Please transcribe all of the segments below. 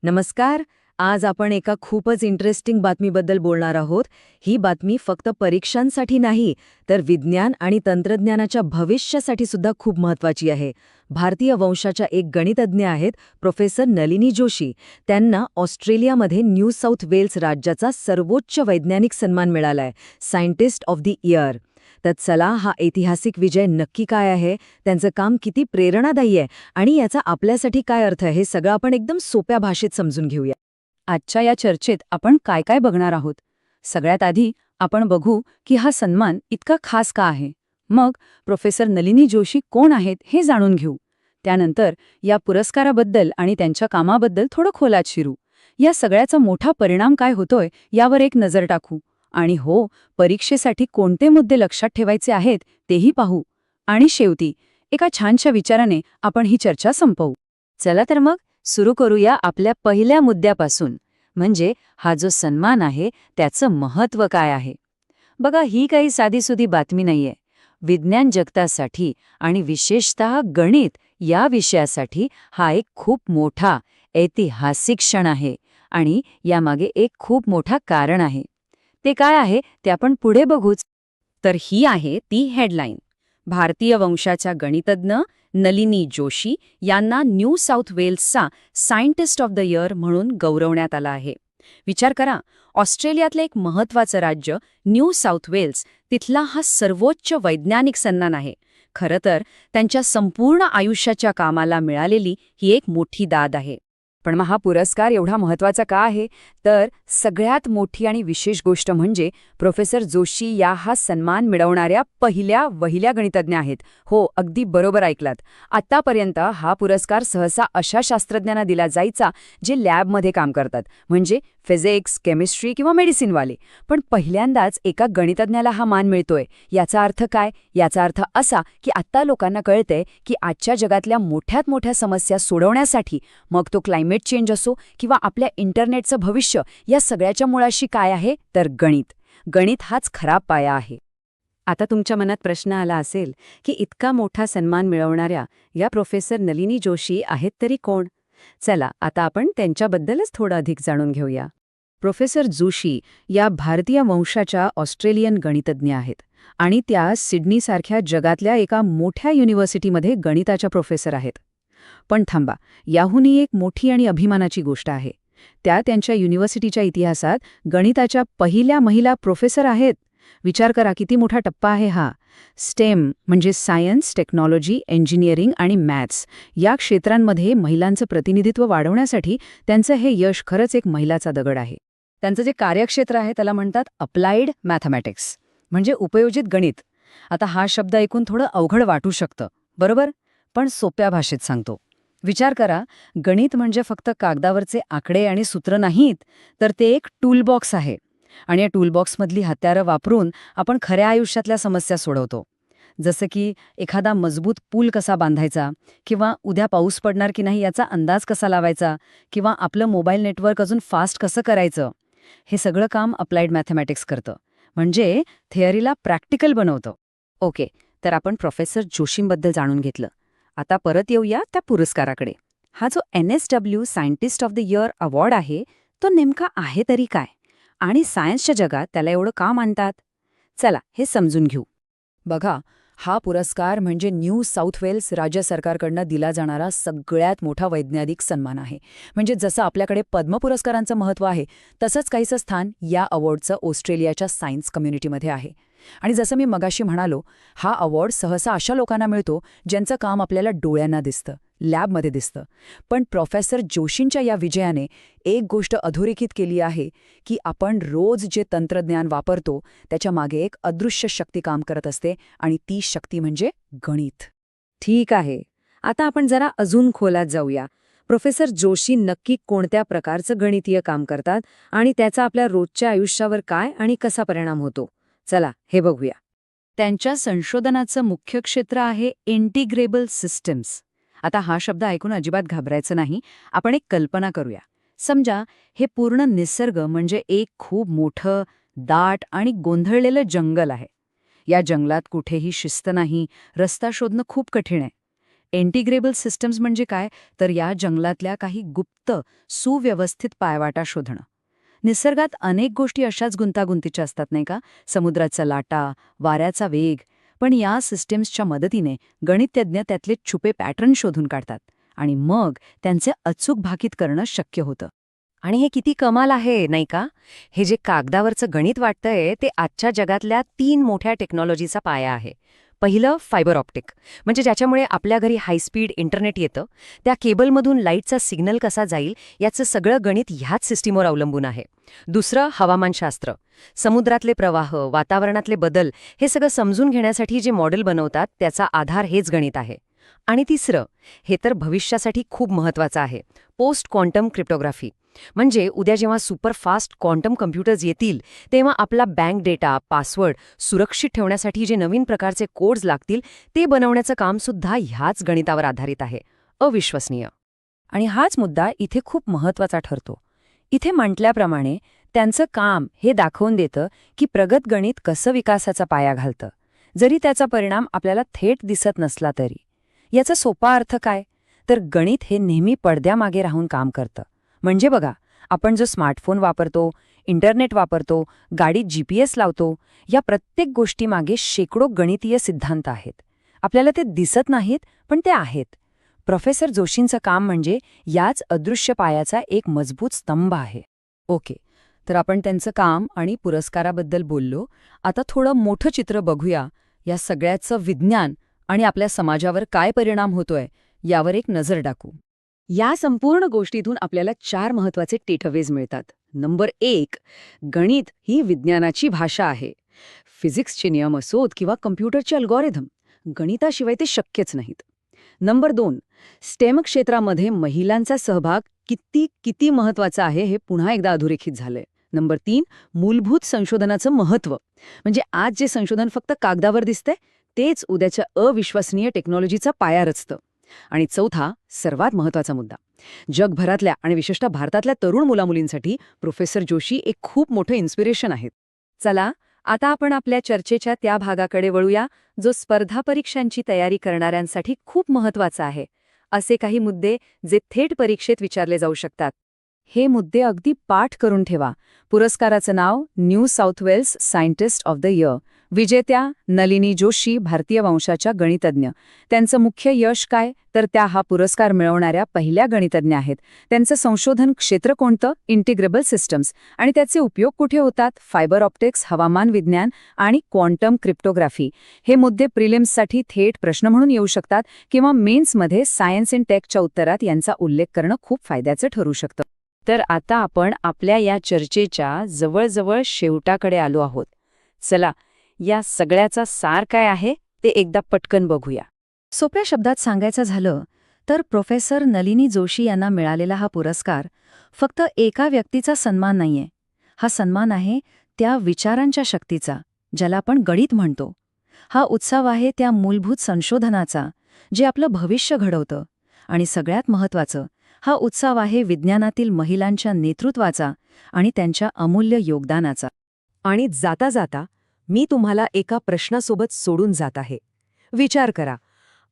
नमस्कार. आज आपण एका खूपच इंटरेस्टिंग बातमीबद्दल बोलणार आहोत. ही बातमी फक्त परीक्षांसाठी नाही, तर विज्ञान आणि तंत्रज्ञानाच्या भविष्यासाठी सुद्धा खूप महत्त्वाची आहे. भारतीय वंशाच्या एक गणितज्ञ आहेत, प्रोफेसर नलिनी जोशी. त्यांना ऑस्ट्रेलियामध्ये न्यू साऊथ वेल्स राज्याचा सर्वोच्च वैज्ञानिक सन्मान मिळालाय, सायंटिस्ट ऑफ द इयर. तर चला, हा ऐतिहासिक विजय नक्की काय आहे, त्यांचं काम किती प्रेरणादायी आहे आणि याचा आपल्यासाठी काय अर्थ आहे, हे सगळं आपण एकदम सोप्या भाषेत समजून घेऊया. आजच्या या चर्चेत आपण काय काय बघणार आहोत. सगळ्यात आधी आपण बघू की हा सन्मान इतका खास का आहे. मग प्रोफेसर नलिनी जोशी कोण आहेत हे जाणून घेऊ. त्यानंतर या पुरस्काराबद्दल आणि त्यांच्या कामाबद्दल थोडं खोलात शिरू. या सगळ्याचा मोठा परिणाम काय होतोय यावर एक नजर टाकू. आणि हो, परीक्षेसाठी कोणते मुद्दे लक्षात ठेवायचे आहेत तेही पाहू. आणि शेवटी एका छानशा विचाराने आपण ही चर्चा संपवू. चला तर मग सुरू करूया आपल्या पहिल्या मुद्द्यापासून, म्हणजे हा जो सन्मान आहे त्याचं महत्त्व काय आहे. बघा, ही काही साधीसुधी बातमी नाहीये. विज्ञान जगतासाठी आणि विशेषतः गणित या विषयासाठी हा एक खूप मोठा ऐतिहासिक क्षण आहे. आणि यामागे एक खूप मोठा कारण आहे. ते काय आहे ते आपण पुढे बघूच. तर ही आहे ती हेडलाईन. भारतीय वंशाच्या गणितज्ञ नलिनी जोशी यांना न्यू साऊथ वेल्सचा सायंटिस्ट ऑफ द इयर म्हणून गौरवण्यात आला आहे. विचार करा, ऑस्ट्रेलियातलं एक महत्त्वाचं राज्य न्यू साऊथ वेल्स, तिथला हा सर्वोच्च वैज्ञानिक सन्मान आहे. खरं तर त्यांच्या संपूर्ण आयुष्याच्या कामाला मिळालेली ही एक मोठी दाद आहे. पण मग हा पुरस्कार एवढा महत्त्वाचा का आहे? तर सगळ्यात मोठी आणि विशेष गोष्ट म्हणजे प्रोफेसर जोशी या हा सन्मान मिळवणाऱ्या पहिल्या गणितज्ञ आहेत. हो, अगदी बरोबर ऐकलात. आत्तापर्यंत हा पुरस्कार सहसा अशा शास्त्रज्ञांना दिला जायचा जे लॅबमध्ये काम करतात, म्हणजे फिजिक्स, केमिस्ट्री किंवा मेडिसिनवाले. पण पहिल्यांदाच एका गणितज्ञाला हा मान मिळतोय. याचा अर्थ काय? याचा अर्थ असा की आत्ता लोकांना कळतंय की आजच्या जगातल्या मोठ्यात मोठ्या समस्या सोडवण्यासाठी, मग तो क्लायमेट चेंज असो किंवा आपल्या इंटरनेटचं भविष्य, या सगळ्याच्या मुळाशी काय आहे तर गणित. गणित हाच खरा पाया आहे. आता तुमच्या मनात प्रश्न आला असेल की इतका मोठा सन्मान मिळवणाऱ्या या प्रोफेसर नलिनी जोशी आहेत तरी कोण? चला, आता आपण त्यांच्याबद्दलच थोडं अधिक जाणून घेऊया. प्रोफेसर जोशी या भारतीय वंशाच्या ऑस्ट्रेलियन गणितज्ञ आहेत आणि त्या सिडनीसारख्या जगातल्या एका मोठ्या युनिव्हर्सिटीमध्ये गणिताच्या प्रोफेसर आहेत. पण थांबा, याहूनही एक मोठी आणि अभिमानाची गोष्ट आहे. त्या त्यांच्या युनिव्हर्सिटीच्या इतिहासात गणिताच्या पहिल्या महिला प्रोफेसर आहेत. विचार करा, किती मोठा टप्पा आहे हा. स्टेम म्हणजे सायन्स, टेक्नॉलॉजी, इंजिनिअरिंग आणि मॅथ्स या क्षेत्रांमध्ये महिलांचं प्रतिनिधित्व वाढवण्यासाठी त्यांचं हे यश खरंच एक मैलाचा दगड आहे. त्यांचं जे कार्यक्षेत्र आहे त्याला म्हणतात अप्लाइड मॅथमॅटिक्स, म्हणजे उपयोजित गणित. आता हा शब्द ऐकून थोडं अवघड वाटू शकतं, बरोबर? पण सोप्या भाषेत सांगतो. विचार करा, गणित म्हणजे फक्त कागदावरचे आकडे आणि सूत्र नाहीत, तर ते एक टूलबॉक्स आहे. आणि या टूलबॉक्समधली हत्यारं वापरून आपण खऱ्या आयुष्यातल्या समस्या सोडवतो. जसं की एखादा मजबूत पूल कसा बांधायचा, किंवा उद्या पाऊस पडणार की नाही याचा अंदाज कसा लावायचा, किंवा आपलं मोबाईल नेटवर्क अजून फास्ट कसं करायचं. हे सगळं काम अप्लाइड मॅथमॅटिक्स करतं, म्हणजे थिअरीला प्रॅक्टिकल बनवतं. ओके, तर आपण प्रोफेसर जोशींबद्दल जाणून घेतलं. आता परत येऊया त्या पुरस्काराकडे. हा जो NSW scientist of the year award आहे, तो नेमका आहे तरी काय? आणि सायन्सच्या जगात त्याला एवढं का मानतात? चला, हे समजून घेऊ. बघा, हा पुरस्कार म्हणजे न्यू साऊथ वेल्स राज्य सरकारकडनं दिला जाणारा सगळ्यात मोठा वैज्ञानिक सन्मान आहे. म्हणजे जसं आपल्याकडे पद्म पुरस्कारांचं महत्त्व आहे, तसंच काहीसं स्थान या अवॉर्डचं ऑस्ट्रेलियाच्या सायन्स कम्युनिटीमध्ये आहे. आणि जसं मी मगाशी म्हणालो, हा अवॉर्ड सहसा अशा लोकांना मिळतो ज्यांचं काम आपल्याला डोळ्यांना दिसतं, लॅबमध्ये दिसतं. पण प्रोफेसर जोशींच्या या विजयाने एक गोष्ट अधोरेखित केली आहे की आपण रोज जे तंत्रज्ञान वापरतो त्याच्या मागे एक अदृश्य शक्ती काम करत असते, आणि ती शक्ती म्हणजे गणित. ठीक आहे, आता आपण जरा अजून खोलात जाऊया. प्रोफेसर जोशी नक्की कोणत्या प्रकारचं गणितीय काम करतात आणि त्याचा आपल्या रोजच्या आयुष्यावर काय आणि कसा परिणाम होतो? चला, हे बघूया. त्यांच्या संशोधनाचं मुख्य क्षेत्र आहे इंटिग्रेबल सिस्टम्स. आता हा शब्द ऐकून अजिबात घाबरायचं नाही. आपण एक कल्पना करूया. समजा, हे पूर्ण निसर्ग म्हणजे एक खूप मोठं, दाट आणि गोंधळलेलं जंगल आहे. या जंगलात कुठेही शिस्त नाही, रस्ता शोधणं खूप कठीण आहे. इंटिग्रेबल सिस्टम्स म्हणजे काय, तर या जंगलातल्या काही गुप्त, सुव्यवस्थित पायवाटा शोधणं. निसर्गात अनेक गोष्टी अशाच गुंतागुंतीच्या असतात नाही का, समुद्राचा लाटा, वाऱ्याचा वेग. पण या सिस्टम्सच्या मदतीने गणितज्ञ त्यातले छुपे पॅटर्न शोधून काढतात आणि मग त्यांचे अचूक भाकीत करणं शक्य होतं. आणि हे किती कमाल आहे, नाही का? हे जे कागदावरचं गणित वाटतंय ते आजच्या जगातल्या 3 मोठ्या टेक्नॉलॉजीचा पाया आहे. पहिलं फायबर ऑप्टिक, म्हणजे ज्याच्यामुळे आपल्या घरी हायस्पीड इंटरनेट येतं. त्या केबलमधून लाईटचा सिग्नल कसा जाईल याचं सगळं गणित ह्याच सिस्टीमवर अवलंबून आहे. दुसरं हवामानशास्त्र. समुद्रातले प्रवाह, वातावरणातले बदल हे सगळं समजून घेण्यासाठी जे मॉडेल बनवतात त्याचा आधार हेच गणित आहे. आणि तिसरं, हे तर भविष्यासाठी खूप महत्त्वाचं आहे, पोस्ट क्वांटम क्रिप्टोग्राफी. म्हणजे उद्या जेव्हा सुपरफास्ट क्वांटम कम्प्युटर्स येतील तेव्हा आपला बँक डेटा, पासवर्ड सुरक्षित ठेवण्यासाठी जे नवीन प्रकारचे कोड्स लागतील ते बनवण्याचं कामसुद्धा ह्याच गणितावर आधारित आहे. अविश्वसनीय. आणि हाच मुद्दा इथे खूप महत्वाचा ठरतो. इथे म्हटल्याप्रमाणे त्यांचं काम हे दाखवून देतं की प्रगत गणित कसं विकासाचा पाया घालतं, जरी त्याचा परिणाम आपल्याला थेट दिसत नसला तरी. याचा सोपा अर्थ काय, तर गणित हे नेहमी पडद्यामागे राहून काम करतं. म्हणजे बघा, आपण जो स्मार्टफोन वापरतो, इंटरनेट वापरतो, गाडीत GPS लावतो, या प्रत्येक गोष्टीमागे शेकडो गणितीय सिद्धांत आहेत. आपल्याला ते दिसत नाहीत, पण ते आहेत. प्रोफेसर जोशींचं काम म्हणजे याच अदृश्य पायाचा एक मजबूत स्तंभ आहे. ओके, तर आपण त्यांचं काम आणि पुरस्काराबद्दल बोललो. आता थोडं मोठं चित्र बघूया. या सगळ्याचं विज्ञान आणि आपल्या समाजावर काय परिणाम होतोय यावर एक नजर टाकू. या संपूर्ण गोष्टीतून आपल्याला 4 महत्वाचे टेकअवेज मिळतात. नंबर 1, गणित ही विज्ञानाची भाषा आहे. फिजिक्सचे नियम असोत किंवा कम्प्युटरचे अल्गोरिदम, गणिताशिवाय ते शक्यच नाहीत. नंबर 2, स्टेम क्षेत्रामध्ये महिलांचा सहभाग किती महत्वाचा आहे हे पुन्हा एकदा अधोरेखित झालंय. नंबर 3, मूलभूत संशोधनाचं महत्त्व, म्हणजे आज जे संशोधन फक्त कागदावर दिसतंय तेच उद्याच्या अविश्वसनीय टेक्नॉलॉजीचा पाया रचतं. आणि चौथा, सर्वात महत्वाचा मुद्दा, जगभरातल्या आणि विशेषतः भारतातल्या तरुण मुलामुलींसाठी प्रोफेसर जोशी एक खूप मोठं इन्स्पिरेशन आहेत. चला, आता आपण आपल्या चर्चेच्या त्या भागाकडे वळूया जो स्पर्धा परीक्षांची तयारी करणाऱ्यांसाठी खूप महत्वाचा आहे. असे काही मुद्दे जे थेट परीक्षेत विचारले जाऊ शकतात. हे मुद्दे अगदी पाठ करून ठेवा. पुरस्काराचं नाव New South Wales scientist of the year. विजेत्या नलिनी जोशी, भारतीय वंशाच्या गणितज्ञ. त्यांचं मुख्य यश काय, तर त्या हा पुरस्कार मिळवणाऱ्या पहिल्या गणितज्ञ आहेत. त्यांचं संशोधन क्षेत्र कोणतं, इंटिग्रेबल सिस्टम्स. आणि त्याचे उपयोग कुठे होतात, फायबर ऑप्टिक्स, हवामान विज्ञान आणि क्वांटम क्रिप्टोग्राफी. हे मुद्दे प्रिलिम्ससाठी थेट प्रश्न म्हणून येऊ शकतात किंवा मेन्समध्ये सायन्स इन टेकच्या उत्तरात यांचा उल्लेख करणं खूप फायद्याचं ठरू शकतं. तर आता आपण आपल्या या चर्चेच्या जवळजवळ शेवटाकडे आलो आहोत. चला, या सगळ्याचा सार काय आहे ते एकदा पटकन बघूया. सोप्या शब्दात सांगायचं झालं तर प्रोफेसर नलिनी जोशी यांना मिळालेला हा पुरस्कार फक्त एका व्यक्तीचा सन्मान नाहीये. हा सन्मान आहे त्या विचारांच्या शक्तीचा, ज्याला आपण गणित म्हणतो. हा उत्सव आहे त्या मूलभूत संशोधनाचा जे आपलं भविष्य घडवतं. आणि सगळ्यात महत्त्वाचं, हा उत्सव आहे विज्ञानातील महिलांच्या नेतृत्वाचा आणि त्यांच्या अमूल्य योगदानाचा. आणि जाता जाता मी तुम्हाला एका प्रश्नासोबत सोडून जात आहे. विचार करा,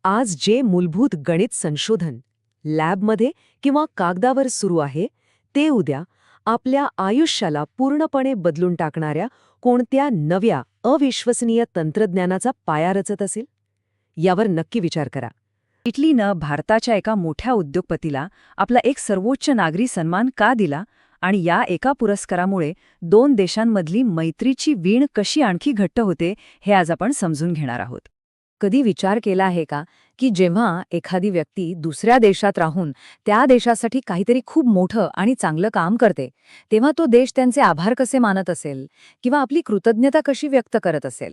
आज जे मूलभूत गणित संशोधन लॅबमध्ये किंवा कागदावर सुरू आहे ते उद्या आपल्या आयुष्याला पूर्णपणे बदलून टाकणाऱ्या कोणत्या नव्या अविश्वसनीय तंत्रज्ञानाचा पाया रचत असेल? यावर नक्की विचार करा. इटलीनं भारताच्या एका मोठ्या उद्योगपतीला आपला एक सर्वोच्च नागरी सन्मान का दिला आणि या एका पुरस्कारामुळे 2 देशांमधली मैत्रीची वीण कशी आणखी घट्ट होते हे आज आपण समजून घेणार आहोत. कधी विचार केला आहे का की जेव्हा एखादी व्यक्ती दुसऱ्या देशात राहून त्या देशासाठी काहीतरी खूप मोठं आणि चांगलं काम करते तेव्हा तो देश त्यांचे आभार कसे मानत असेल किंवा आपली कृतज्ञता कशी व्यक्त करत असेल?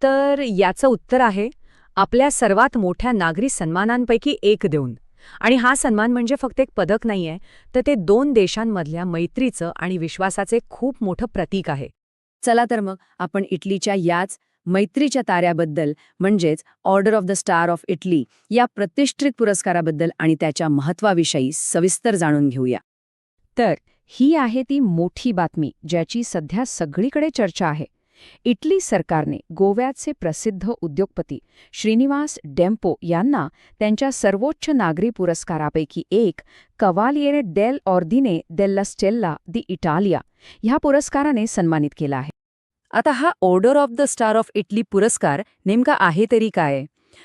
तर याचं उत्तर आहे आपल्या सर्वात मोठ्या नागरी सन्मानांपैकी एक देऊन. आणि हा सन्मान म्हणजे फक्त एक पदक नाहीये, तर ते 2 देशांमधल्या मैत्रीचं आणि विश्वासाचे खूप मोठं प्रतीक आहे. चला तर मग आपण इटलीच्या याच मैत्रीच्या ताऱ्याबद्दल म्हणजेच order of the star of Italy या प्रतिष्ठित पुरस्काराबद्दल आणि त्याच्या महत्त्वाविषयी सविस्तर जाणून घेऊया. तर ही आहे ती मोठी बातमी ज्याची सध्या सगळीकडे चर्चा आहे. इटली सरकारने गोव्याचे प्रसिद्ध उद्योगपती श्रीनिवास डेम्पो यांना त्यांच्या सर्वोच्च नागरी पुरस्कारापैकी एक कवालिएरे डेल ऑर्दिने डेल्ला स्टेल्ला दी इटालिया ह्या पुरस्काराने सन्मानित केला आहे. आता हा order of the star of Italy पुरस्कार नेमका आहे तरी काय?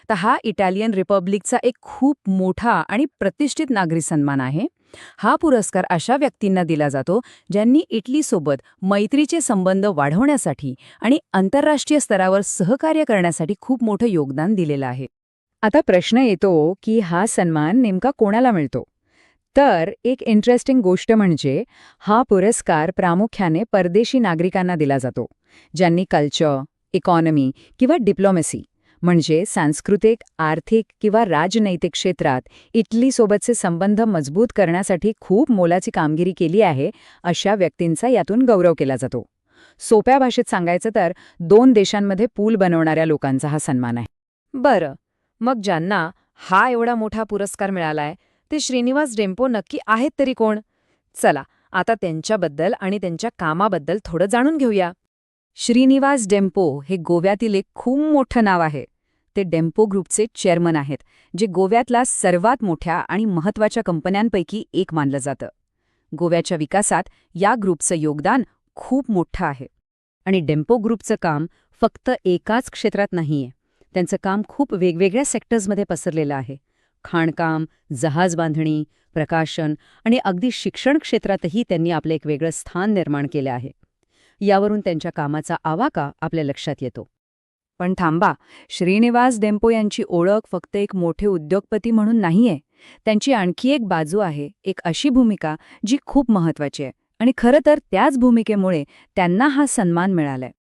तर हा इटालियन रिपब्लिकचा एक खूप मोठा आणि प्रतिष्ठित नागरी सन्मान आहे. हा पुरस्कार अशा व्यक्तींना दिला जातो ज्यांनी इटलीसोबत मैत्रीचे संबंध वाढवण्यासाठी आणि आंतरराष्ट्रीय स्तरावर सहकार्य करण्यासाठी खूप मोठं योगदान दिलेलं आहे. आता प्रश्न येतो की हा सन्मान नेमका कोणाला मिळतो? तर एक इंटरेस्टिंग गोष्ट म्हणजे हा पुरस्कार प्रामुख्याने परदेशी नागरिकांना दिला जातो, ज्यांनी कल्चर, इकॉनॉमी किंवा डिप्लोमसी म्हणजे सांस्कृतिक, आर्थिक किंवा राजनैतिक क्षेत्रात इटलीसोबतचे संबंध मजबूत करण्यासाठी खूप मोलाची कामगिरी केली आहे, अशा व्यक्तींचा यातून गौरव केला जातो. सोप्या भाषेत सांगायचं तर 2 देशांमध्ये पूल बनवणाऱ्या लोकांचा हा सन्मान आहे. बरं, मग ज्यांना हा एवढा मोठा पुरस्कार मिळालाय ते श्रीनिवास डेम्पो नक्की आहेत तरी कोण? चला आता त्यांच्याबद्दल आणि त्यांच्या कामाबद्दल थोडं जाणून घेऊया. श्रीनिवास डेम्पो हे गोव्यातील एक खूप मोठं नाव आहे. ते डेम्पो ग्रुपचे चेअरमन आहेत, जे गोव्यातल्या सर्वात मोठ्या आणि महत्त्वाच्या कंपन्यांपैकी एक मानलं जातं. गोव्याच्या विकासात या ग्रुपचं योगदान खूप मोठं आहे. आणि डेम्पो ग्रुपचं काम फक्त एकाच क्षेत्रात नाहीये. त्यांचं काम खूप वेगवेगळ्या सेक्टर्समध्ये पसरलेलं आहे. खाणकाम, जहाज बांधणी, प्रकाशन आणि अगदी शिक्षण क्षेत्रातही त्यांनी आपलं एक वेगळं स्थान निर्माण केलं आहे. यावरून त्यांच्या कामाचा आवाका आपल्या लक्षात येतो. पण थांबा, श्रीनिवास डेम्पो यांची ओळख फक्त एक मोठे उद्योगपती म्हणून नाहीये. त्यांची आणखी एक बाजू आहे, एक अशी भूमिका जी खूप महत्त्वाची आहे आणि खरं तर त्याच भूमिकेमुळे त्यांना हा सन्मान मिळालाय.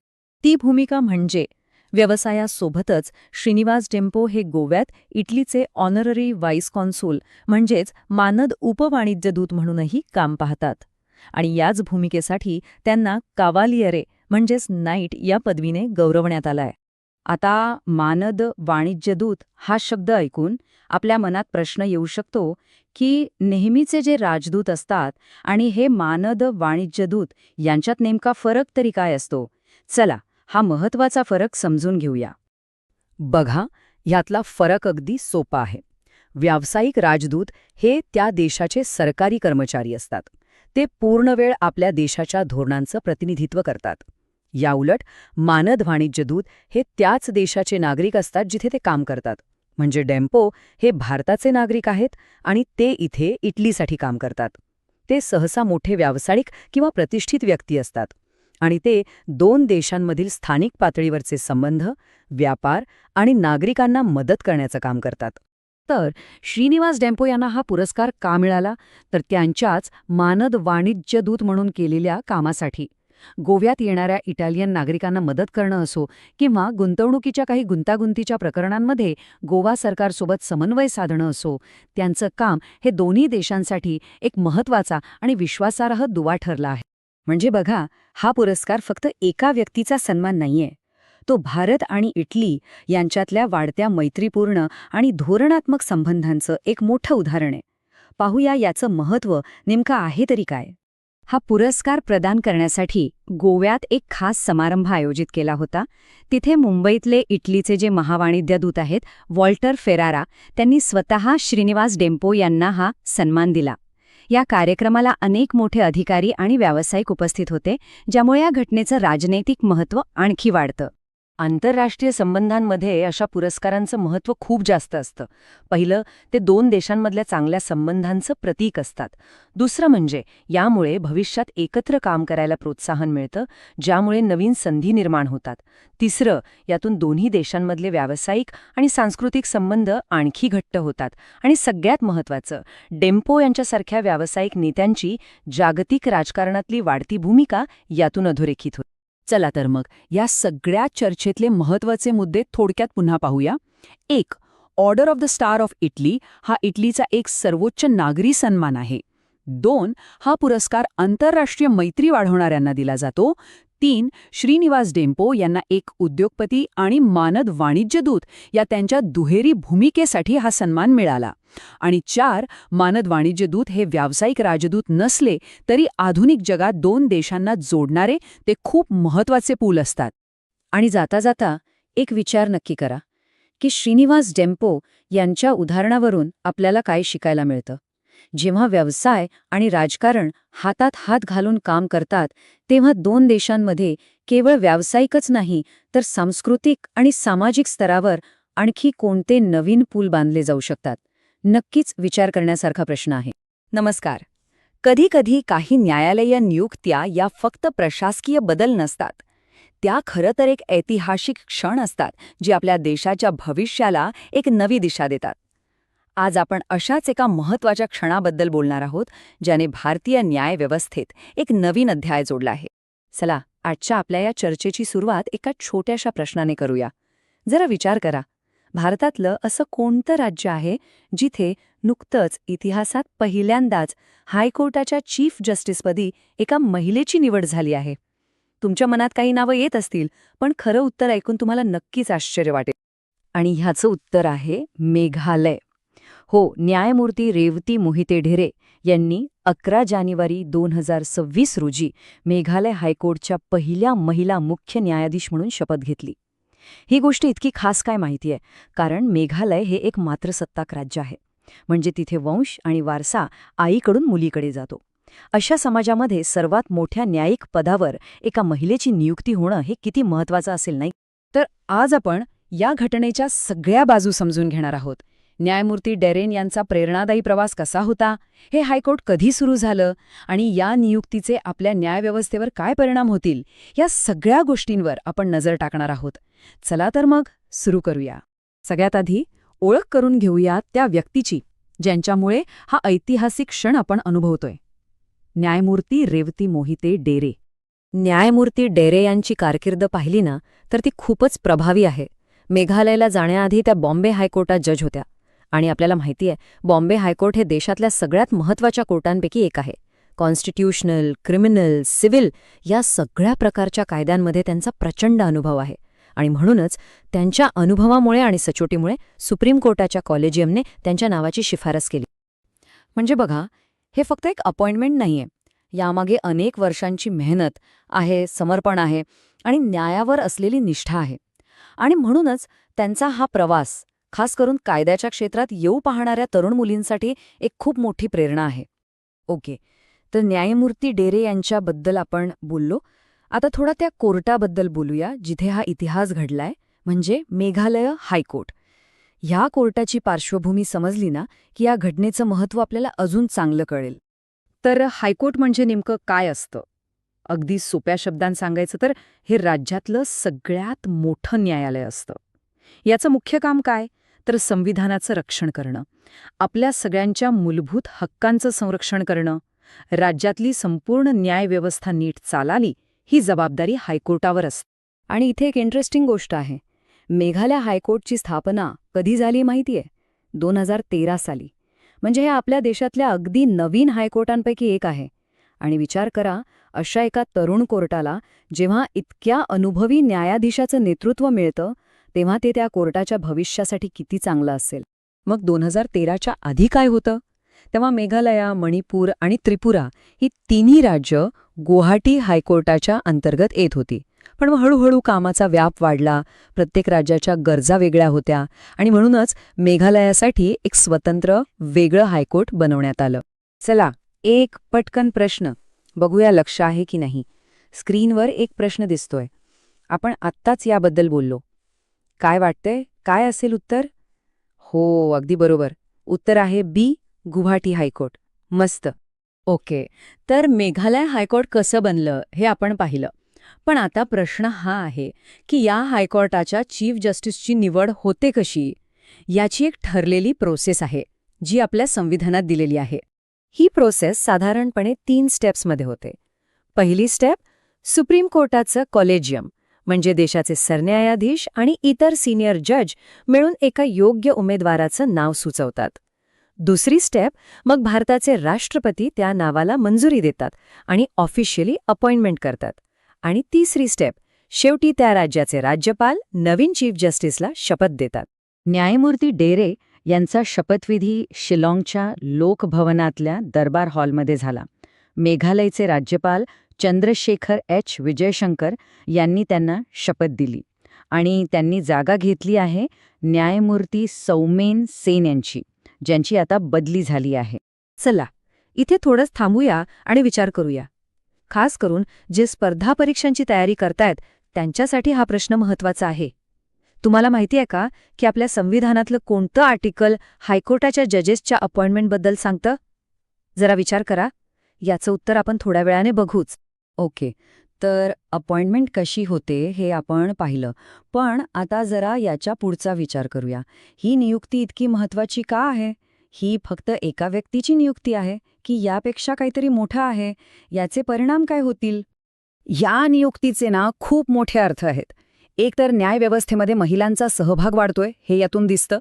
ती भूमिका म्हणजे व्यवसायासोबतच श्रीनिवास डेम्पो हे गोव्यात इटलीचे ऑनररी व्हाईस कॉन्सूल म्हणजेच मानद उपवाणिज्यदूत म्हणूनही काम पाहतात. आणि याच भूमिकेसाठी त्यांना कावालियरे म्हणजेच नाईट या पदवीने गौरवण्यात आलाय. आता मानद वाणिज्यदूत हा शब्द ऐकून आपल्या मनात प्रश्न येऊ शकतो की नेहमीचे जे राजदूत असतात आणि हे मानद वाणिज्यदूत यांच्यात नेमका फरक तरी काय असतो? चला, हा महत्त्वाचा फरक समजून घेऊया. बघा, ह्यातला फरक अगदी सोपा आहे. व्यावसायिक राजदूत हे त्या देशाचे सरकारी कर्मचारी असतात. ते पूर्ण वेळ आपल्या देशाच्या धोरणांचं प्रतिनिधित्व करतात. याउलट मानद वाणिज्यदूत हे त्याच देशाचे नागरिक असतात जिथे ते काम करतात. म्हणजे डेम्पो हे भारताचे नागरिक आहेत आणि ते इथे इटलीसाठी काम करतात. ते सहसा मोठे व्यावसायिक किंवा प्रतिष्ठित व्यक्ती असतात आणि ते 2 देशांमधील स्थानिक पातळीवरचे संबंध, व्यापार आणि नागरिकांना मदत करण्याचं काम करतात. तर श्रीनिवास डेम्पो यांना हा पुरस्कार का मिळाला? तर त्यांच्याच मानद वाणिज्यदूत म्हणून केलेल्या कामासाठी. गोव्यात येणाऱ्या इटालियन नागरिकांना मदत करणं असो किंवा गुंतवणुकीच्या काही गुंतागुंतीच्या प्रकरणांमध्ये गोवा सरकारसोबत समन्वय साधणं असो, त्यांचं काम हे दोन्ही देशांसाठी एक महत्त्वाचा आणि विश्वासार्ह दुवा ठरला आहे. म्हणजे बघा, हा पुरस्कार फक्त एका व्यक्तीचा सन्मान नाहीये. तो भारत आणि इटली यांच्यातल्या वाढत्या मैत्रीपूर्ण आणि धोरणात्मक संबंधांचं एक मोठं उदाहरण आहे. पाहूया याचं महत्त्व नेमकं आहे तरी काय. हा पुरस्कार प्रदान करण्यासाठी गोव्यात एक खास समारंभ आयोजित केला होता. तिथे मुंबईतले इटलीचे जे महावाणिज्यदूत आहेत वॉल्टर फेरारा, त्यांनी स्वतः श्रीनिवास डेम्पो यांना हा सन्मान दिला. या कार्यक्रमाला अनेक मोठे अधिकारी आणि व्यावसायिक उपस्थित होते, ज्यामुळे या घटनेचं राजनैतिक महत्त्व आणखी वाढतं. आंतरराष्ट्रीय संबंधांमध्ये अशा पुरस्कारांचं महत्त्व खूप जास्त असतं. पहिलं, ते 2 देशांमधल्या चांगल्या संबंधांचं प्रतीक असतात. दुसरं म्हणजे यामुळे भविष्यात एकत्र काम करायला प्रोत्साहन मिळतं, ज्यामुळे नवीन संधी निर्माण होतात. तिसरं, यातून दोन्ही देशांमधले व्यावसायिक आणि सांस्कृतिक संबंध आणखी घट्ट होतात. आणि सगळ्यात महत्त्वाचं, डेम्पो यांच्यासारख्या व्यावसायिक नेत्यांची जागतिक राजकारणातली वाढती भूमिका यातून अधोरेखित होते. चला तर मग या सगळ्या चर्चेतले महत्त्वाचे मुद्दे थोडक्यात पुन्हा पाहूया. 1. Order of the star of Italy हा इटलीचा एक सर्वोच्च नागरी सन्मान आहे. 2. हा पुरस्कार आंतरराष्ट्रीय मैत्री वाढवणाऱ्यांना दिला जातो. 3. श्रीनिवास डेम्पो यांना एक उद्योगपती आणि मानद वाणिज्यदूत या त्यांच्या दुहेरी भूमिकेसाठी हा सन्मान मिळाला. आणि 4. मानद वाणिज्यदूत हे व्यावसायिक राजदूत नसले तरी आधुनिक जगात 2 देशांना जोडणारे ते खूप महत्त्वाचे पूल असतात. आणि जाता जाता एक विचार नक्की करा की श्रीनिवास डेम्पो यांच्या उदाहरणावरून आपल्याला काय शिकायला मिळतं. जेव्हा व्यवसाय आणि राजकारण हातात हात घालून काम करतात तेव्हा दोन देशांमध्ये केवळ व्यावसायिकच नाही तर सांस्कृतिक आणि सामाजिक स्तरावर आणखी कोणते नवीन पूल बांधले जाऊ शकतात. नक्कीच विचार करण्यासारखा प्रश्न आहे. नमस्कार. कधी-कधी काही न्यायालयीन नियुक्त्या या फक्त प्रशासकीय बदल नसतात. त्या खरं तर एक ऐतिहासिक क्षण असतात जे आपल्या देशाच्या भविष्याला एक नवी दिशा देतात. आज आपण अशाच एका महत्त्वाच्या क्षणाबद्दल बोलणार आहोत ज्याने भारतीय न्यायव्यवस्थेत एक नवीन अध्याय जोडला आहे. चला, आजच्या आपल्या या चर्चेची सुरुवात एका छोट्याशा प्रश्नाने करूया. जरा विचार करा, भारतातलं असं कोणतं राज्य आहे जिथे नुकतंच इतिहासात पहिल्यांदाच हायकोर्टाच्या चीफ जस्टिसपदी एका महिलेची निवड झाली आहे? तुमच्या मनात काही नावं येत असतील, पण खरं उत्तर ऐकून तुम्हाला नक्कीच आश्चर्य वाटेल. आणि ह्याचं उत्तर आहे मेघालय. हो, न्यायमूर्ती रेवती मोहिते ढेरे यांनी 11 जानेवारी 2026 रोजी मेघालय हायकोर्टच्या पहिल्या महिला मुख्य न्यायाधीश म्हणून शपथ घेतली. ही गोष्ट इतकी खास काय माहिती आहे, कारण मेघालय हे एक मातृसत्ताक राज्य आहे. म्हणजे तिथे वंश आणि वारसा आईकडून मुलीकडे जातो. अशा समाजामध्ये सर्वात मोठ्या न्यायिक पदावर एका महिलेची नियुक्ती होणं हे किती महत्त्वाचं असेल, नाही? तर आज आपण या घटनेच्या सगळ्या बाजू समजून घेणार आहोत. न्यायमूर्ती डेरेन यांचा प्रेरणादायी प्रवास कसा होता, हे हायकोर्ट कधी सुरू झालं आणि या नियुक्तीचे आपल्या न्यायव्यवस्थेवर काय परिणाम होतील, या सगळ्या गोष्टींवर आपण नजर टाकणार आहोत. चला तर मग सुरू करूया. सगळ्यात आधी ओळख करून घेऊया त्या व्यक्तीची ज्यांच्यामुळे हा ऐतिहासिक क्षण आपण अनुभवतोय. न्यायमूर्ती रेवती मोहिते डेरे. न्यायमूर्ती डेरे यांची कारकीर्द पाहिली ना तर ती खूपच प्रभावी आहे. मेघालयला जाण्याआधी त्या बॉम्बे हायकोर्टात जज होत्या. आणि आपल्याला माहिती आहे, बॉम्बे हायकोर्ट हे देशातल्या सगळ्यात महत्त्वाच्या कोर्टांपैकी एक आहे. कॉन्स्टिट्यूशनल, क्रिमिनल, सिव्हिल या सगळ्या प्रकारच्या कायद्यांमध्ये त्यांचा प्रचंड अनुभव आहे. आणि म्हणूनच त्यांच्या अनुभवामुळे आणि सचोटीमुळे सुप्रीम कोर्टाच्या कॉलेजियमने त्यांच्या नावाची शिफारस केली. म्हणजे बघा, हे फक्त एक अपॉइंटमेंट नाहीये. यामागे अनेक वर्षांची मेहनत आहे, समर्पण आहे आणि न्यायावर असलेली निष्ठा आहे. आणि म्हणूनच त्यांचा हा प्रवास खास करून कायद्याच्या क्षेत्रात येऊ पाहणाऱ्या तरुण मुलींसाठी एक खूप मोठी प्रेरणा आहे. ओके, तर न्यायमूर्ती डेरे यांच्याबद्दल आपण बोललो. आता थोडा त्या कोर्टाबद्दल बोलूया जिथे हा इतिहास घडलाय, म्हणजे मेघालय हायकोर्ट. ह्या कोर्टाची पार्श्वभूमी समजली ना की या घटनेचं महत्त्व आपल्याला अजून चांगलं कळेल. तर हायकोर्ट म्हणजे नेमकं काय असतं? अगदी सोप्या शब्दांत सांगायचं तर हे राज्यातलं सगळ्यात मोठं न्यायालय असतं. याचं मुख्य काम काय? तर संविधानाचं रक्षण करणं, आपल्या सगळ्यांच्या मूलभूत हक्कांचं संरक्षण करणं. राज्यातली संपूर्ण न्यायव्यवस्था नीट चालाली ही जबाबदारी हायकोर्टावर असते. आणि इथे एक इंटरेस्टिंग गोष्ट आहे. मेघालय हायकोर्टची स्थापना कधी झाली माहितीये? 2013 साली. म्हणजे हे आपल्या देशातल्या अगदी नवीन हायकोर्टांपैकी एक आहे. आणि विचार करा, अशा एका तरुण कोर्टाला जेव्हा इतक्या अनुभवी न्यायाधीशाचं नेतृत्व मिळतं तेव्हा ते त्या कोर्टाच्या भविष्यासाठी किती चांगलं असेल. मग 2013च्या आधी काय होतं? तेव्हा मेघालय, मणिपूर आणि त्रिपुरा ही तिन्ही राज्य गुवाहाटी हायकोर्टाच्या अंतर्गत येत होती. पण मग हळूहळू कामाचा व्याप वाढला, प्रत्येक राज्याच्या गरजा वेगळ्या होत्या आणि म्हणूनच मेघालयासाठी एक स्वतंत्र वेगळं हायकोर्ट बनवण्यात आलं. चला, एक पटकन प्रश्न बघूया लक्ष आहे की नाही. स्क्रीनवर एक प्रश्न दिसतोय. आपण आत्ताच याबद्दल बोललो. काय वाटतंय, काय असेल उत्तर? हो, अगदी बरोबर. उत्तर आहे बी, गुवाहाटी हायकोर्ट. मस्त. ओके, तर मेघालय हायकोर्ट कसं बनलं हे आपण पाहिलं. पण आता प्रश्न हा आहे की या हायकोर्टाच्या चीफ जस्टिसची निवड होते कशी? याची एक ठरलेली प्रोसेस आहे जी आपल्या संविधानात दिलेली आहे. ही प्रोसेस साधारणपणे 3 स्टेप्समध्ये होते. पहिली स्टेप, सुप्रीम कोर्टाचं कॉलेजियम म्हणजे देशाचे सरन्यायाधीश आणि इतर सिनियर जज मिळून एका योग्य उमेदवाराचं नाव सुचवतात. दुसरी स्टेप, मग भारताचे राष्ट्रपती त्या नावाला मंजुरी देतात आणि ऑफिशियली अपॉइंटमेंट करतात. आणि तिसरी स्टेप, शेवटी त्या राज्याचे राज्यपाल नवीन चीफ जस्टिसला शपथ देतात. न्यायमूर्ती डेरे यांचा शपथविधी शिलाँगच्या लोकभवनातल्या दरबार हॉलमध्ये झाला. मेघालयचे राज्यपाल चंद्रशेखर एच विजयशंकर यांनी त्यांना शपथ दिली आणि त्यांनी जागा घेतली आहे न्यायमूर्ती सौमेन सेन यांची, ज्यांची आता बदली झाली आहे. चला इथे थोडंच थांबूया आणि विचार करूया. खास करून जे स्पर्धा परीक्षांची तयारी करतायत त्यांच्यासाठी हा प्रश्न महत्त्वाचा आहे. तुम्हाला माहिती आहे का की आपल्या संविधानातलं कोणतं आर्टिकल हायकोर्टाच्या जजेसच्या अपॉइंटमेंटबद्दल सांगतं? जरा विचार करा. याचं उत्तर आपण थोड्या वेळाने बघूच. ओके, तर अपॉइंटमेंट कशी होते हे आपण पाहिलं, पण आता जरा याच्या पुढचा विचार करूया. ही नियुक्ती इतकी महत्त्वाची का आहे? ही फक्त एका व्यक्तीची नियुक्ती आहे की यापेक्षा काहीतरी मोठं आहे? याचे परिणाम काय होतील? या नियुक्तीचे ना खूप मोठे अर्थ आहेत. एक तर न्यायव्यवस्थेमध्ये महिलांचा सहभाग वाढतोय हे यातून दिसतं.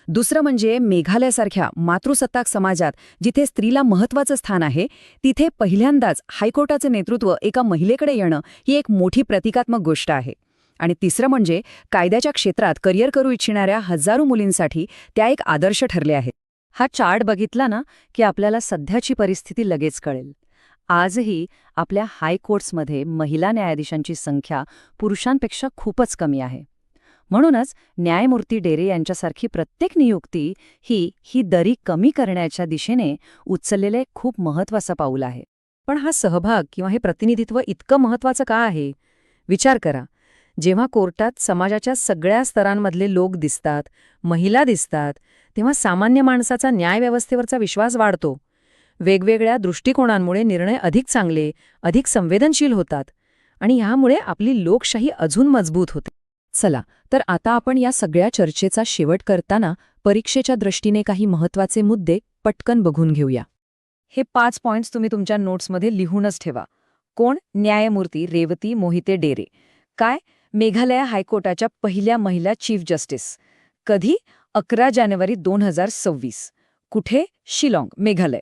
दुसरं म्हणजे मेघालयासारख्या मातृसत्ताक समाजात जिथे स्त्रीला महत्त्वाचं स्थान आहे, तिथे पहिल्यांदाच हायकोर्टाचं नेतृत्व एका महिलेकडे येणं ही एक मोठी प्रतिकात्मक गोष्ट आहे. आणि तिसरं म्हणजे कायद्याच्या क्षेत्रात करिअर करू इच्छिणाऱ्या हजारो मुलींसाठी त्या एक आदर्श ठरले आहेत. हा चार्ट बघितला ना की आपल्याला सध्याची परिस्थिती लगेच कळेल. आजही आपल्या हायकोर्ट्समध्ये महिला न्यायाधीशांची संख्या पुरुषांपेक्षा खूपच कमी आहे. म्हणूनच न्यायमूर्ती डेरे यांच्यासारखी प्रत्येक नियुक्ती ही दरी कमी करण्याच्या दिशेने उचललेले खूप महत्त्वाचं पाऊल आहे. पण हा सहभाग किंवा हे प्रतिनिधित्व इतकं महत्त्वाचं का आहे? विचार करा. जेव्हा कोर्टात समाजाच्या सगळ्या स्तरांमधले लोक दिसतात, महिला दिसतात, तेव्हा सामान्य माणसाचा न्यायव्यवस्थेवरचा विश्वास वाढतो. वेगवेगळ्या दृष्टिकोनांमुळे निर्णय अधिक चांगले, अधिक संवेदनशील होतात आणि ह्यामुळे आपली लोकशाही अजून मजबूत होते. चला, तर आता आपण या सगळ्या चर्चेचा शेवट करताना परीक्षेच्या दृष्टीने काही महत्त्वाचे मुद्दे पटकन बघून घेऊया. हे 5 पॉइंट्स तुम्ही तुमच्या नोट्समध्ये लिहूनच ठेवा. कोण? न्यायमूर्ती रेवती मोहिते डेरे. काय? मेघालय हायकोर्टाच्या पहिल्या महिला चीफ जस्टिस. कधी? 11 जानेवारी 2026. कुठे? शिलाँग, मेघालय.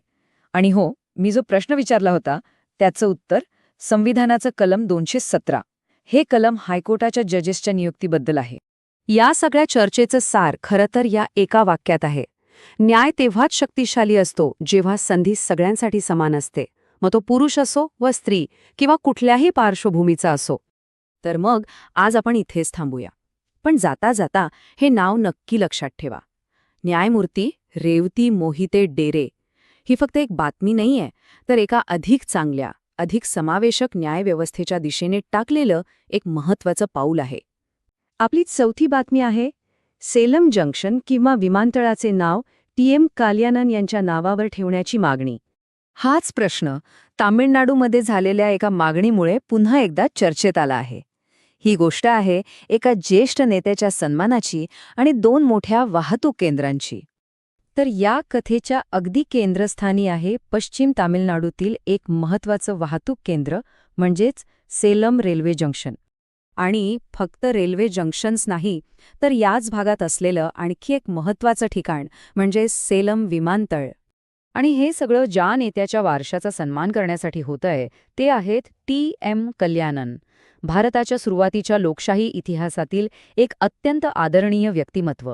आणि हो, मी जो प्रश्न विचारला होता त्याचं उत्तर संविधानाचं कलम 217. हे कलम हायकोर्टाच्या जजेसच्या नियुक्तीबद्दल आहे. या सगळ्या चर्चेचं सार खरं तर या एका वाक्यात आहे. न्याय तेव्हाच शक्तिशाली असतो जेव्हा संधी सगळ्यांसाठी समान असते, मग तो पुरुष असो व स्त्री किंवा कुठल्याही पार्श्वभूमीचा असो. तर मग आज आपण इथेच थांबूया. पण जाता जाता हे नाव नक्की लक्षात ठेवा. न्यायमूर्ती रेवती मोहिते डेरे ही फक्त एक बातमी नाहीये, तर एका अधिक चांगल्या, अधिक समावेशक न्यायव्यवस्थेच्या दिशेने टाकलेलं एक महत्त्वाचं पाऊल आहे. आपली चौथी बातमी आहे सेलम जंक्शन किंवा विमानतळाचे नाव TM कल्याणन यांच्या नावावर ठेवण्याची मागणी. हाच प्रश्न तामिळनाडूमध्ये झालेल्या एका मागणीमुळे पुन्हा एकदा चर्चेत आला आहे. ही गोष्ट आहे एका ज्येष्ठ नेत्याच्या सन्मानाची आणि 2 मोठ्या वाहतूक केंद्रांची. तर या कथेच्या अगदी केंद्रस्थानी आहे पश्चिम तामिळनाडूतील एक महत्त्वाचं वाहतूक केंद्र म्हणजेच सेलम रेल्वे जंक्शन. आणि फक्त रेल्वे जंक्शन्स नाही, तर याच भागात असलेलं आणखी एक महत्त्वाचं ठिकाण म्हणजे सेलम विमानतळ. आणि हे सगळं ज्या नेत्याच्या वारशाचा सन्मान करण्यासाठी होतंय ते आहेत TM कल्याणन, भारताच्या सुरुवातीच्या लोकशाही इतिहासातील एक अत्यंत आदरणीय व्यक्तिमत्व.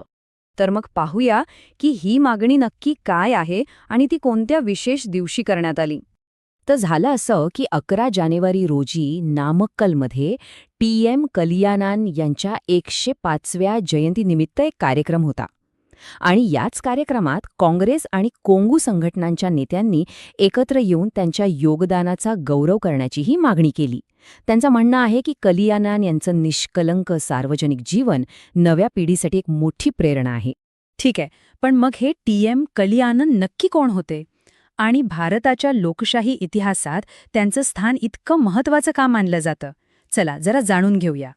तर मग पाहूया की ही मागणी नक्की काय आहे आणि ती कोणत्या विशेष दिवशी करण्यात आली. तर झालं असं की 11 जानेवारी रोजी नामक्कलमध्ये TM कल्याणन यांच्या 105व्या जयंतीनिमित्त एक कार्यक्रम होता. आणि याच कार्यक्रमात काँग्रेस आणि कोंगू संघटनांच्या नेत्यांनी एकत्र येऊन त्यांच्या योगदानाचा गौरव करण्याचीही मागणी केली. त्यांचं म्हणणं आहे की कल्याणन यांचं निष्कलंक सार्वजनिक जीवन नव्या पिढीसाठी एक मोठी प्रेरणा आहे. ठीक आहे, पण मग हे TM कल्याणन नक्की कोण होते? आणि भारताच्या लोकशाही इतिहासात त्यांचं स्थान इतकं महत्त्वाचं का मानलं जातं? चला जरा जाणून घेऊया.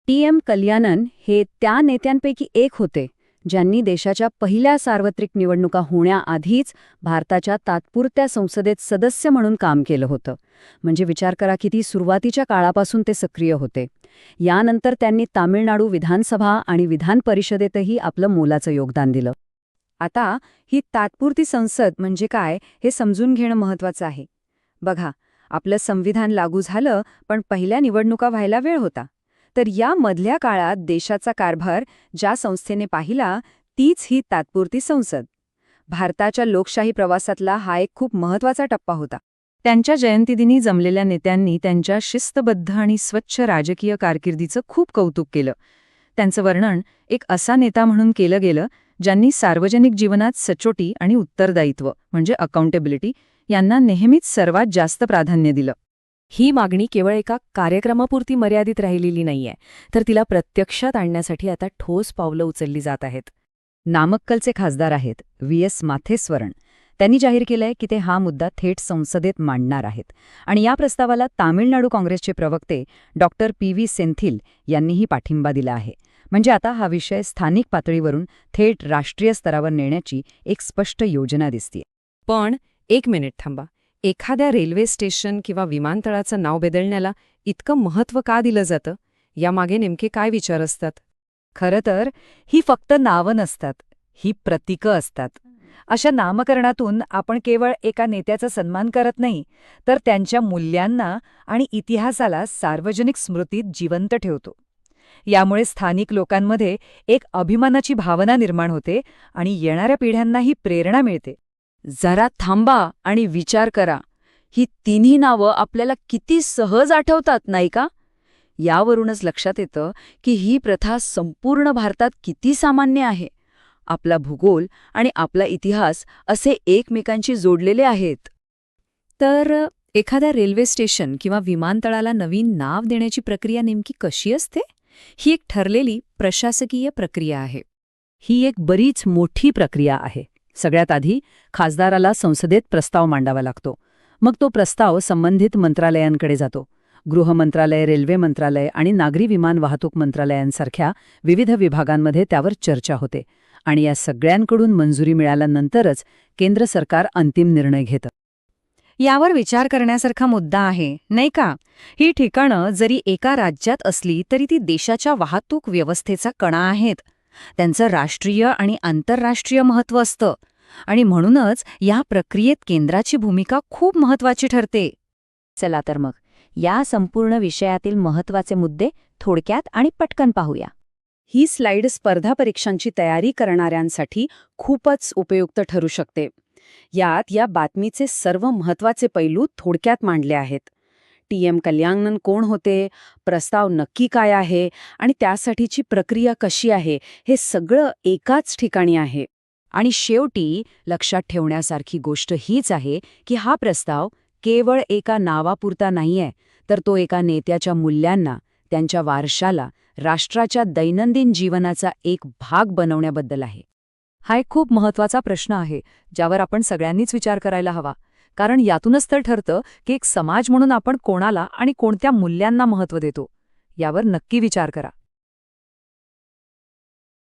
TM कल्याणन हे त्या नेत्यांपैकी एक होते ज्यांनी देशाच्या पहिल्या सार्वत्रिक निवडणुका होण्याआधीच भारताच्या तात्पुरत्या संसदेत सदस्य म्हणून काम केलं होतं. म्हणजे विचार करा किती सुरुवातीच्या काळापासून ते सक्रिय होते. यानंतर त्यांनी तामिळनाडू विधानसभा आणि विधान परिषदेतही आपलं मोलाचं योगदान दिलं. आता ही तात्पुरती संसद म्हणजे काय हे समजून घेणं महत्त्वाचं आहे. बघा, आपलं संविधान लागू झालं पण पहिल्या निवडणुका व्हायला वेळ होता. तर या मधल्या काळात देशाचा कारभार ज्या संस्थेने पाहिला तीच ही तात्पुरती संसद. भारताच्या लोकशाही प्रवासातला हा एक खूप महत्त्वाचा टप्पा होता. त्यांच्या जयंतीदिनी जमलेल्या नेत्यांनी त्यांच्या शिस्तबद्ध आणि स्वच्छ राजकीय कारकिर्दीचं खूप कौतुक केलं. त्यांचं वर्णन एक असा नेता म्हणून केलं गेलं ज्यांनी सार्वजनिक जीवनात सचोटी आणि उत्तरदायित्व म्हणजे अकाउंटेबिलिटी यांना नेहमीच सर्वात जास्त प्राधान्य दिलं. ही मागणी केवळ एका कार्यक्रमापुरती मर्यादित राहिलेली नाहीये, तर तिला प्रत्यक्षात आणण्यासाठी आता ठोस पावलं उचलली जात आहेत. नामक्कलचे खासदार आहेत व्ही.एस. माथेस्वरण. त्यांनी जाहीर केलंय की ते हा मुद्दा थेट संसदेत मांडणार आहेत आणि या प्रस्तावाला तामिळनाडू काँग्रेसचे प्रवक्ते डॉक्टर पी.व्ही. सेंथिल यांनीही पाठिंबा दिला आहे. म्हणजे आता हा विषय स्थानिक पातळीवरून थेट राष्ट्रीय स्तरावर नेण्याची एक स्पष्ट योजना दिसतेय. पण एक मिनिट थांबा. एखाद्या रेल्वे स्टेशन किंवा विमानतळाचं नाव बदलण्याला इतकं महत्त्व का दिलं जातं? यामागे नेमके काय विचार असतात? खरं तर ही फक्त नावं नसतात, ही प्रतीकं असतात. अशा नामकरणातून आपण केवळ एका नेत्याचा सन्मान करत नाही, तर त्यांच्या मूल्यांना आणि इतिहासाला सार्वजनिक स्मृतीत जिवंत ठेवतो. यामुळे स्थानिक लोकांमध्ये एक अभिमानाची भावना निर्माण होते आणि येणाऱ्या पिढ्यांनाही प्रेरणा मिळते. जरा थांबा आणि विचार करा, ही तिन्ही नावं आपल्याला किती सहज आठवतात, नाही का? यावरूनच लक्षात येतं की ही प्रथा संपूर्ण भारतात किती सामान्य आहे. आपला भूगोल आणि आपला इतिहास असे एकमेकांशी जोडलेले आहेत. तर एखाद्या रेल्वे स्टेशन किंवा विमानतळाला नवीन नाव देण्याची प्रक्रिया नेमकी कशी असते? ही एक ठरलेली प्रशासकीय प्रक्रिया आहे. ही एक बरीच मोठी प्रक्रिया आहे. सगळ्यात आधी खासदाराला संसदेत प्रस्ताव मांडावा लागतो. मग तो प्रस्ताव संबंधित मंत्रालयांकडे जातो. गृह मंत्रालय, रेल्वे मंत्रालय आणि नागरी विमान वाहतूक मंत्रालयांसारख्या विविध विभागांमध्ये त्यावर चर्चा होते आणि या सगळ्यांकडून मंजुरी मिळाल्यानंतरच केंद्र सरकार अंतिम निर्णय घेतं. यावर विचार करण्यासारखा मुद्दा आहे, नाही का? ही ठिकाणं जरी एका राज्यात असली तरी ती देशाच्या वाहतूक व्यवस्थेचा कणा आहेत. त्यांचं राष्ट्रीय आणि आंतरराष्ट्रीय महत्त्व असतं आणि म्हणूनच या प्रक्रियेत केंद्राची भूमिका खूप महत्त्वाची ठरते. चला तर मग या संपूर्ण विषयातील महत्त्वाचे मुद्दे थोडक्यात आणि पटकन पाहूया. ही स्लाईड स्पर्धा परीक्षांची तयारी करणाऱ्यांसाठी खूपच उपयुक्त ठरू शकते. यात या बातमीचे सर्व महत्त्वाचे पैलू थोडक्यात मांडले आहेत. टी.एम. कल्याणन कोण होते, प्रस्ताव नक्की काय आहे आणि त्यासाठीची प्रक्रिया कशी आहे, हे सगळं एकाच ठिकाणी आहे. आणि शेवटी लक्षात ठेवण्यासारखी गोष्ट हीच आहे की हा प्रस्ताव केवळ एका नावापुरता नाहीये, तर तो एका नेत्याच्या मूल्यांना, त्यांच्या वारशाला, राष्ट्राच्या दैनंदिन जीवनाचा एक भाग बनवण्याबद्दल आहे. हा एक खूप महत्त्वाचा प्रश्न आहे, ज्यावर आपण सगळ्यांनीच विचार करायला हवा. कारण यातूनच तर ठरतं की एक समाज म्हणून आपण कोणाला आणि कोणत्या मूल्यांना महत्त्व देतो. यावर नक्की विचार करा.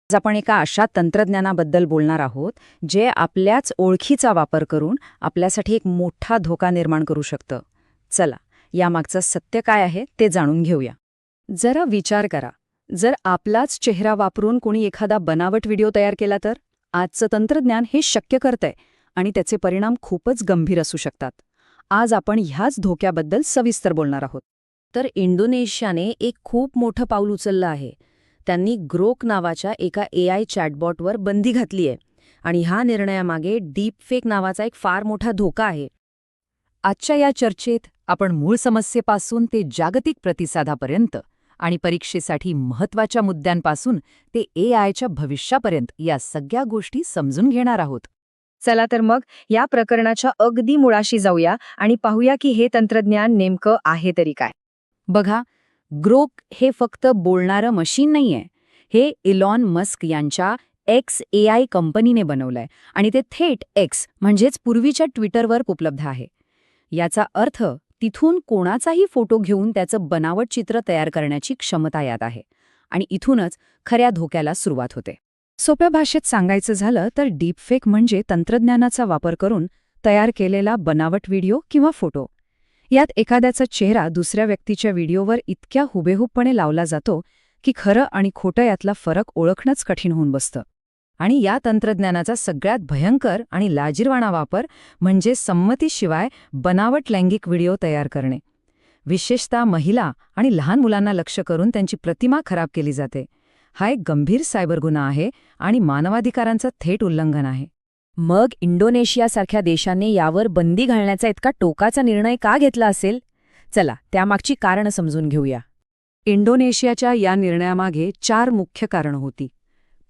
आज आपण एका अशा तंत्रज्ञानाबद्दल बोलणार आहोत जे आपल्याच ओळखीचा वापर करून आपल्यासाठी एक मोठा धोका निर्माण करू शकतं. चला, यामागचं सत्य काय आहे ते जाणून घेऊया. जरा विचार करा, जर आपलाच चेहरा वापरून कोणी एखादा बनावट व्हिडिओ तयार केला तर? आजचं तंत्रज्ञान हे शक्य करतंय आणि त्याचे परिणाम खूपच गंभीर असू शकतात. आज आपण ह्याच धोक्याबद्दल सविस्तर बोलणार आहोत. तर इंडोनेशियाने एक खूप मोठं पाऊल उचललं आहे. त्यांनी ग्रोक नावाच्या एका AI चॅटबॉटवर बंदी घातली आहे आणि ह्या निर्णयामागे डीपफेक नावाचा एक फार मोठा धोका आहे. आजच्या या चर्चेत आपण मूळ समस्येपासून ते जागतिक प्रतिसादापर्यंत आणि परीक्षेसाठी महत्त्वाच्या मुद्द्यांपासून ते AIच्या भविष्यापर्यंत या सगळ्या गोष्टी समजून घेणार आहोत. चला तर मग या प्रकरणाच्या अगदी मुळाशी जाऊया आणि पाहूया की हे तंत्रज्ञान नेमकं आहे तरी काय. बघा, ग्रोक हे फक्त बोलणारं मशीन नाहीये. हे इलॉन मस्क यांच्या XAI कंपनीने बनवलंय आणि ते थेट X म्हणजेच पूर्वीच्या ट्विटरवर उपलब्ध आहे. याचा अर्थ तिथून कोणाचाही फोटो घेऊन त्याचं बनावट चित्र तयार करण्याची क्षमता यात आहे आणि इथूनच खऱ्या धोक्याला सुरुवात होते. सोप्या भाषेत सांगायचं झालं तर डीपफेक म्हणजे तंत्रज्ञानाचा वापर करून तयार केलेला बनावट व्हिडिओ किंवा फोटो. यात एखाद्याचा चेहरा दुसऱ्या व्यक्तीच्या व्हिडिओवर इतक्या हुबेहूबपणे लावला जातो की खरं आणि खोटं यातला फरक ओळखणंच कठीण होऊन बसतं. आणि या तंत्रज्ञानाचा सगळ्यात भयंकर आणि लाजिरवाणा वापर म्हणजे संमतीशिवाय बनावट लैंगिक व्हिडिओ तयार करणे. विशेषतः महिला आणि लहान मुलांना लक्ष्य करून त्यांची प्रतिमा खराब केली जाते. हा एक गंभीर सायबर गुन्हा आहे आणि मानवाधिकारांचं थेट उल्लंघन आहे. मग इंडोनेशियासारख्या देशाने यावर बंदी घालण्याचा इतका टोकाचा निर्णय का घेतला असेल? चला, त्यामागची कारणं समजून घेऊया. इंडोनेशियाच्या या निर्णयामागे 4 मुख्य कारणं होती.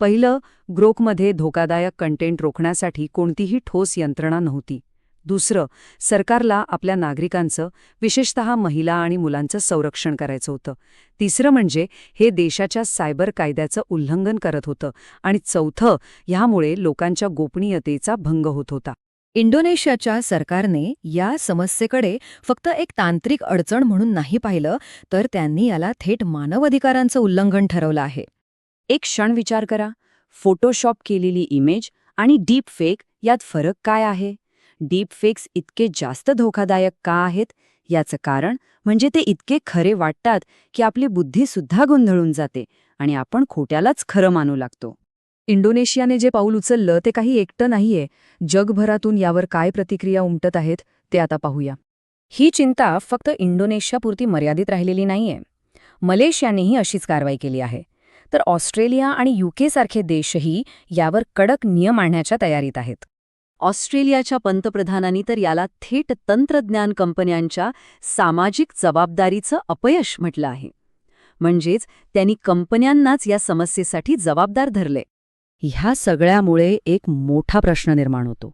पहिलं, ग्रोकमध्ये धोकादायक कंटेंट रोखण्यासाठी कोणतीही ठोस यंत्रणा नव्हती. दुसरं, सरकारला आपल्या नागरिकांचं, विशेषतः महिला आणि मुलांचं संरक्षण करायचं होतं. तिसरं म्हणजे हे देशाच्या सायबर कायद्याचं उल्लंघन करत होतं. आणि चौथं, ह्यामुळे लोकांच्या गोपनीयतेचा भंग होत होता. इंडोनेशियाच्या सरकारने या समस्येकडे फक्त एक तांत्रिक अडचण म्हणून नाही पाहिलं, तर त्यांनी याला थेट मानवाधिकारांचं उल्लंघन ठरवलं आहे. एक क्षण विचार करा, फोटोशॉप केलेली इमेज आणि डीप फेक यात फरक काय आहे? डीप फेक्स इतके जास्त धोकादायक का आहेत? याचं कारण म्हणजे ते इतके खरे वाटतात की आपली बुद्धीसुद्धा गोंधळून जाते आणि आपण खोट्यालाच खरं मानू लागतो. इंडोनेशियाने जे पाऊल उचललं ते काही एकटं नाहीये. जगभरातून यावर काय प्रतिक्रिया उमटत आहेत ते आता पाहूया. ही चिंता फक्त इंडोनेशियापुरती मर्यादित राहिलेली नाहीये. मलेशियानेही अशीच कारवाई केली आहे. तर ऑस्ट्रेलिया आणि UK सारखे देशही यावर कडक नियम आणण्याच्या तयारीत आहेत. ऑस्ट्रेलियाच्या पंतप्रधानांनी तर याला थेट तंत्रज्ञान कंपन्यांच्या सामाजिक जबाबदारीचं अपयश म्हटलं आहे. म्हणजेच त्यांनी कंपन्यांनाच या समस्येसाठी जबाबदार धरले. ह्या सगळ्यामुळे एक मोठा प्रश्न निर्माण होतो.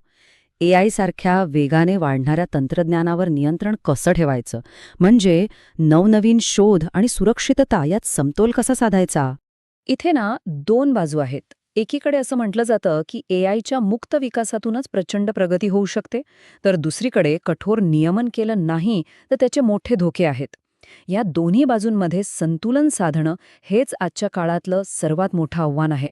AI सारख्या वेगाने वाढणाऱ्या तंत्रज्ञानावर नियंत्रण कसं ठेवायचं? म्हणजे नवनवीन शोध आणि सुरक्षितता यात समतोल कसा साधायचा? इथे ना 2 बाजू आहेत. एकीकडे असं म्हटलं जातं की AIच्या मुक्त विकासातूनच प्रचंड प्रगती होऊ शकते, तर दुसरीकडे कठोर नियमन केलं नाही तर त्याचे मोठे धोके आहेत. या दोन्ही बाजूंमध्ये संतुलन साधणं हेच आजच्या काळातलं सर्वात मोठं आव्हान आहे.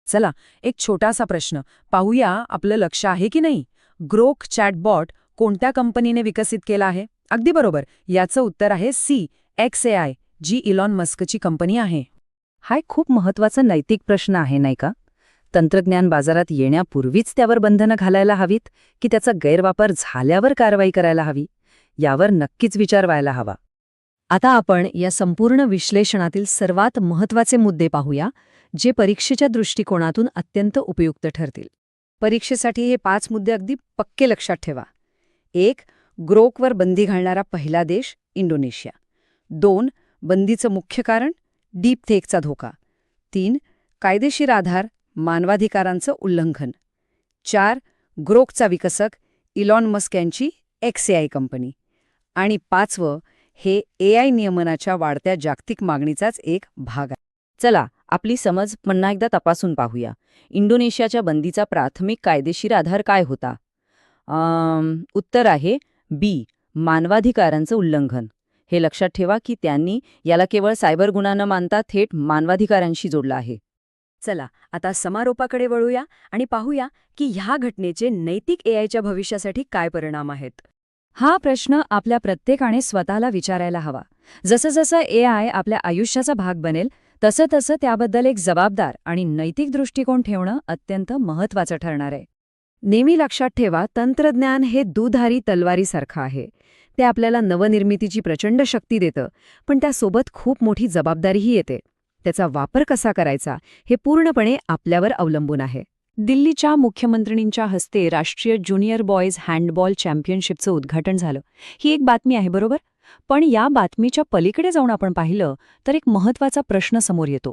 चला, एक छोटासा प्रश्न पाहूया, आपलं लक्ष आहे की नाही? ग्रोक चॅटबॉट कोणत्या कंपनीने विकसित केला आहे? अगदी बरोबर, याचं उत्तर आहे xAI, जी इलॉन मस्कची कंपनी आहे. हा एक खूप महत्वाचा नैतिक प्रश्न आहे, नाही का? तंत्रज्ञान बाजारात येण्यापूर्वीच त्यावर बंधनं घालायला हवीत की त्याचा गैरवापर झाल्यावर कारवाई करायला हवी? यावर नक्कीच विचार व्हायला हवा. आता आपण या संपूर्ण विश्लेषणातील सर्वात महत्त्वाचे मुद्दे पाहूया, जे परीक्षेच्या दृष्टिकोनातून अत्यंत उपयुक्त ठरतील. परीक्षेसाठी हे 5 मुद्दे अगदी पक्के लक्षात ठेवा. 1. ग्रोकवर बंदी घालणारा पहिला देश इंडोनेशिया. 2. बंदीचं मुख्य कारण डीपफेकचा धोका. 3. कायदेशीर आधार मानवाधिकारांचं उल्लंघन. 4. ग्रोकचा विकसक इलॉन मस्क यांची xAI कंपनी. आणि 5वं, हे AI नियमनाच्या वाढत्या जागतिक मागणीचाच एक भाग आहे. चला, आपली समज पुन्हा एकदा तपासून पाहूया. इंडोनेशियाच्या बंदीचा प्राथमिक कायदेशीर आधार काय होता? उत्तर आहे बी, मानवाधिकारांचं उल्लंघन. हे लक्षात ठेवा की त्यांनी याला केवळ सायबर गुन्हा न मानता थेट मानवाधिकारांशी जोडलं आहे. चला, आता समारोपाकडे वळूया आणि पाहूया की ह्या घटनेचे नैतिक AIच्या भविष्यासाठी काय परिणाम आहेत. हा प्रश्न आपल्या प्रत्येकाने स्वतःला विचारायला हवा. जसं जसं AI आपल्या आयुष्याचा भाग बनेल तसं तसं त्याबद्दल एक जबाबदार आणि नैतिक दृष्टिकोन ठेवणं अत्यंत महत्त्वाचं ठरणार आहे. नेहमी लक्षात ठेवा, तंत्रज्ञान हे दुधारी तलवारीसारखं आहे. ते आपल्याला नवनिर्मितीची प्रचंड शक्ती देतं, पण त्यासोबत खूप मोठी जबाबदारीही येते. त्याचा वापर कसा करायचा हे पूर्णपणे आपल्यावर अवलंबून आहे. दिल्लीच्या मुख्यमंत्रींच्या हस्ते राष्ट्रीय ज्युनियर बॉयज हँडबॉल चॅम्पियनशिपचं उद्घाटन झालं. ही एक बातमी आहे, बरोबर? पण या बातमीच्या पलीकडे जाऊन आपण पाहिलं तर एक महत्त्वाचा प्रश्न समोर येतो.